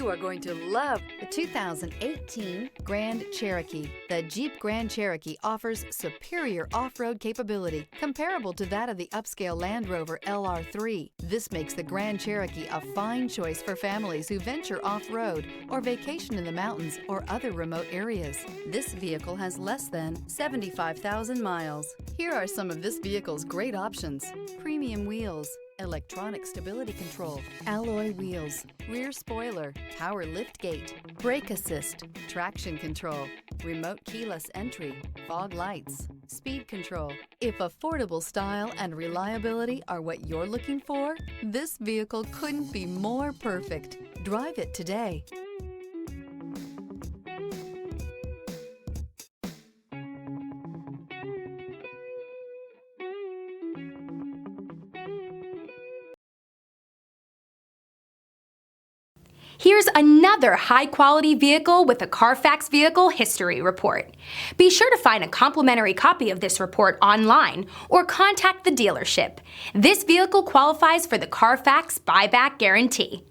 You are going to love the 2018 Grand Cherokee. The Jeep Grand Cherokee offers superior off-road capability comparable to that of the upscale Land Rover LR3. This makes the Grand Cherokee a fine choice for families who venture off-road or vacation in the mountains or other remote areas. This vehicle has less than 75,000 miles. Here are some of this vehicle's great options: premium wheels, electronic stability control, alloy wheels, rear spoiler, power liftgate, brake assist, traction control, remote keyless entry, fog lights, speed control. If affordable style and reliability are what you're looking for, this vehicle couldn't be more perfect. Drive it today. Here's another high-quality vehicle with a Carfax Vehicle History Report. Be sure to find a complimentary copy of this report online or contact the dealership. This vehicle qualifies for the Carfax Buyback Guarantee.